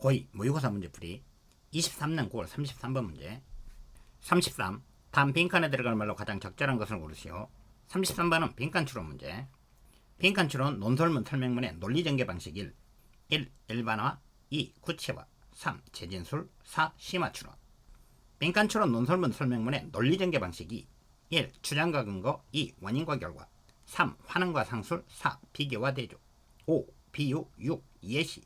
고2 모의고사 문제풀이 23년 9월 33번 문제. 33. 다음 빈칸에 들어갈 말로 가장 적절한 것을 고르시오. 33번은 빈칸 추론 문제. 빈칸 추론 논설문 설명문의 논리전개 방식 1. 1. 일반화 2. 구체화 3. 재진술 4. 심화 추론. 빈칸 추론 논설문 설명문의 논리전개 방식 2. 1. 주장과 근거 2. 원인과 결과 3. 환원과 상술 4. 비교와 대조 5. 비유 6. 예시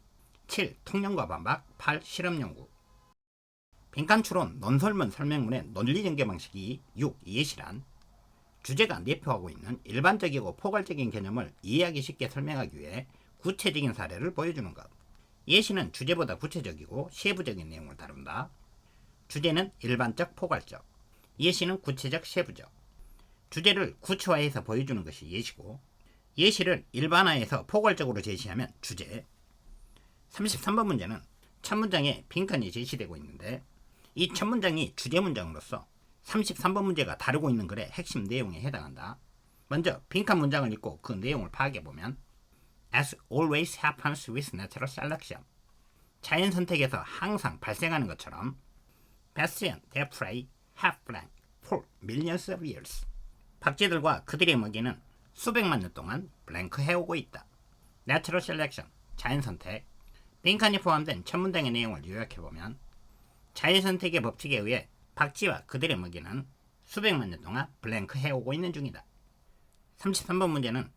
7. 통념과 반박 8. 실험 연구. 빈칸 추론 논설문 설명문의 논리전개 방식이 6. 예시란 주제가 내포하고 있는 일반적이고 포괄적인 개념을 이해하기 쉽게 설명하기 위해 구체적인 사례를 보여주는 것. 예시는 주제보다 구체적이고 세부적인 내용을 다룬다. 주제는 일반적, 포괄적. 예시는 구체적, 세부적. 주제를 구체화해서 보여주는 것이 예시고, 예시를 일반화해서 포괄적으로 제시하면 주제. 33번 문제는 첫 문장에 빈칸이 제시되고 있는데, 이 첫 문장이 주제 문장으로서 33번 문제가 다루고 있는 글의 핵심 내용에 해당한다. 먼저 빈칸 문장을 읽고 그 내용을 파악해보면, As always happens with natural selection. 자연 선택에서 항상 발생하는 것처럼 Bestian, their prey, have blank for millions of years. 박쥐들과 그들의 먹이는 수백만 년 동안 블랭크 해오고 있다. Natural selection, 자연 선택. 빈칸이 포함된 첫 문장의 내용을 요약해보면, 자연 선택의 법칙에 의해 박쥐와 그들의 먹이는 수백만 년 동안 블랭크 해오고 있는 중이다. 33번 문제는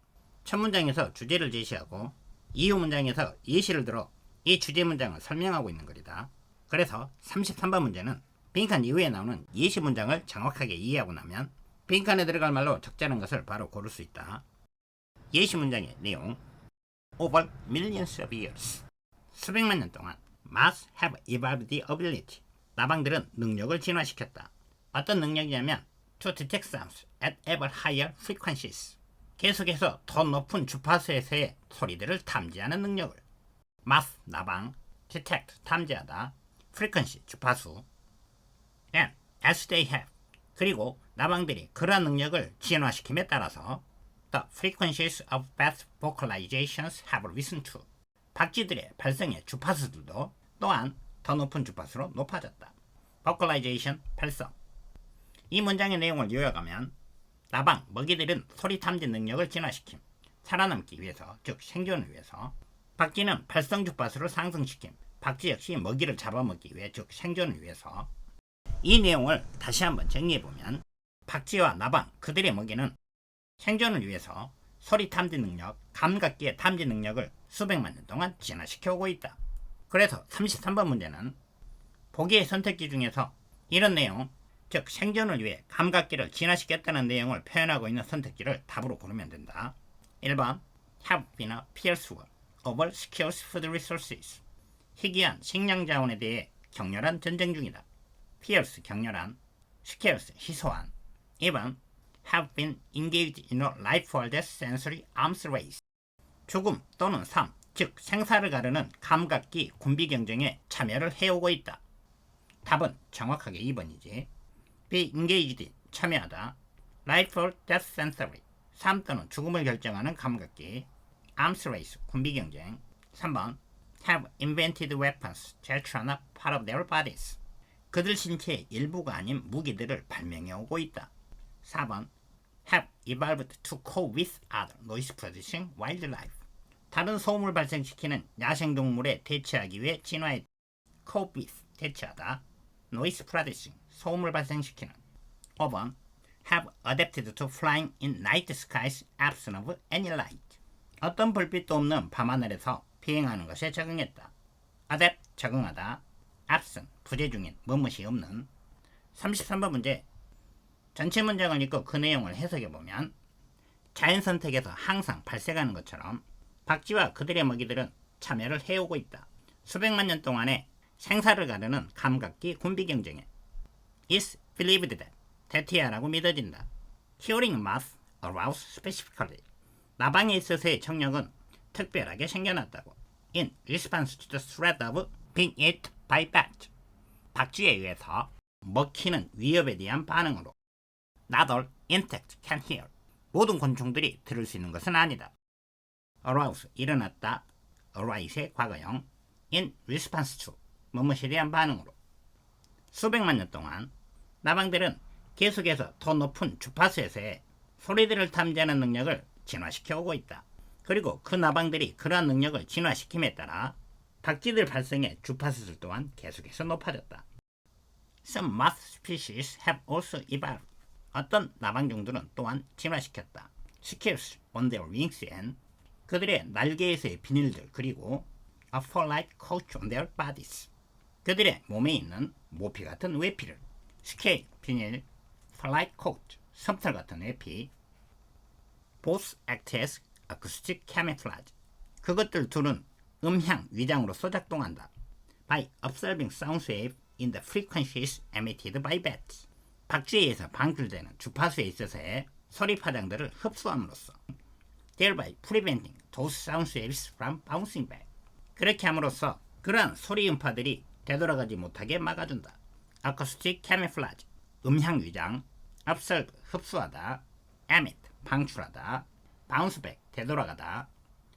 첫 문장에서 주제를 제시하고 이후 문장에서 예시를 들어 이 주제 문장을 설명하고 있는 글이다. 그래서 33번 문제는 빈칸 이후에 나오는 예시 문장을 정확하게 이해하고 나면 빈칸에 들어갈 말로 적절한 것을 바로 고를 수 있다. 예시 문장의 내용. Over millions of years. 수백만 년 동안 must have evolved the ability. 나방들은 능력을 진화시켰다. 어떤 능력이냐면 to detect sounds at ever higher frequencies. 계속해서 더 높은 주파수에서의 소리들을 탐지하는 능력을. must, 나방, detect, 탐지하다, frequency, 주파수. and as they have. 그리고 나방들이 그러한 능력을 진화시킴에 따라서 the frequencies of bat vocalizations have risen to. 박쥐들의 발성의 주파수들도 또한 더 높은 주파수로 높아졌다. vocalization, 발성. 이 문장의 내용을 요약하면 나방, 먹이들은 소리 탐지 능력을 진화시킴. 살아남기 위해서, 즉 생존을 위해서. 박쥐는 발성 주파수를 상승시킴. 박쥐 역시 먹이를 잡아먹기 위해, 즉 생존을 위해서. 이 내용을 다시 한번 정리해보면 박쥐와 나방, 그들의 먹이는 생존을 위해서 소리 탐지 능력, 감각기의 탐지 능력을 수백만 년 동안 진화시켜오고 있다. 그래서 33번 문제는 보기의 선택지 중에서 이런 내용, 즉 생존을 위해 감각기를 진화시켰다는 내용을 표현하고 있는 선택지를 답으로 고르면 된다. 1번 have been a fierce war over scarce food resources. 희귀한 식량 자원에 대해 격렬한 전쟁 중이다. fierce, 격렬한, scarce, 희소한. 2번 have been engaged in a life or death sensory arms race. 죽음 또는 삶, 즉 생사를 가르는 감각기 군비 경쟁에 참여를 해오고 있다. 답은 정확하게 2번이지. be engaged, 참여하다. life or death sensory, 삶 또는 죽음을 결정하는 감각기. arms race, 군비 경쟁. 3번 have invented weapons that are not part of their bodies. 그들 신체의 일부가 아닌 무기들을 발명해오고 있다. 4번 have evolved to cope with other noise producing wildlife. 다른 소음을 발생시키는 야생동물에 대처하기 위해 진화했다. cope with, 대처하다. noise producing, 소음을 발생시키는. 5번 have adapted to flying in night skies absent of any light. 어떤 불빛도 없는 밤하늘에서 비행하는 것에 적응했다. adapt, 적응하다. absent, 부재 중인, 뭐뭇이 없는. 33번 문제. 전체 문장을 읽고 그 내용을 해석해보면 자연 선택에서 항상 발생하는 것처럼 박쥐와 그들의 먹이들은 참여를 해오고 있다. 수백만 년 동안의 생사를 가르는 감각기 군비 경쟁에. is believed that, 대티아라고 믿어진다. hearing must arouse specifically. 나방에 있어서의 청력은 특별하게 생겨났다고. in response to the threat of being eaten by bat. 박쥐에 의해서 먹히는 위협에 대한 반응으로. Not all insects can hear. 모든 곤충들이 들을 수 있는 것은 아니다. arouse, 일어났다. arise의 과거형. in response to 무엇에 대한 반응으로. 수백만 년 동안 나방들은 계속해서 더 높은 주파수에서의 소리들을 탐지하는 능력을 진화시켜 오고 있다. 그리고 그 나방들이 그러한 능력을 진화시킴에 따라 박쥐들 발생의 주파수들 또한 계속해서 높아졌다. Some moth species have also evolved. 어떤 나방종들은 또한 진화시켰다. Scales on their wings and 그들의 날개에서의 비닐들 그리고 a fur-like coat on their bodies. 그들의 몸에 있는 모피 같은 외피를 scale, 비닐, fur-like coat, 솜털 같은 외피 both act as acoustic camouflage. 그것들 둘은 음향 위장으로서 작동한다. By observing sound wave in the frequencies emitted by bats. 박쥐에 의해서 방출되는 주파수에 있어서의 소리 파장들을 흡수함으로써 thereby preventing those sound waves from bouncing back. 그렇게 함으로써 그러한 소리 음파들이 되돌아가지 못하게 막아준다. acoustic camouflage, 음향 위장, observe, 흡수하다, emit, 방출하다, bounce back, 되돌아가다,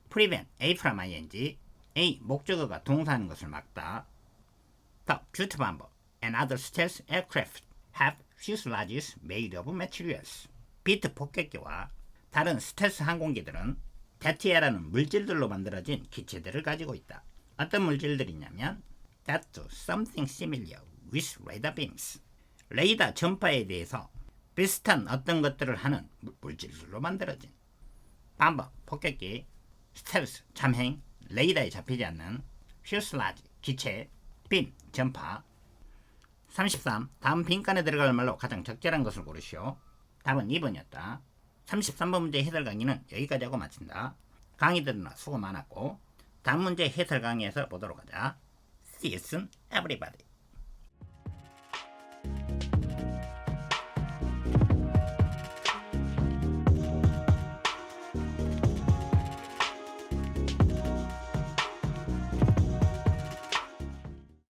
prevent, a-ing, a, 목적어가 동사하는 것을 막다. The 뷰트 bomber and other stealth aircraft have fuselages made of materials. 비트 폭격기와 다른 스텔스 항공기들은 데티아라는 물질들로 만들어진 기체들을 가지고 있다. 어떤 물질들이냐면 that do something similar with radar beams. 레이더 전파에 대해서 비슷한 어떤 것들을 하는 물질들로 만들어진 밤버, 폭격기, 스텔스, 잠행, 레이더에 잡히지 않는 퓨슬라지, 기체, 빔, 전파. 33. 다음 빈칸에 들어갈 말로 가장 적절한 것을 고르시오. 답은 2번이었다. 33번 문제 해설 강의는 여기까지 하고 마친다. 강의 들으나 수고 많았고 다음 문제 해설 강의에서 보도록 하자. See you soon, everybody.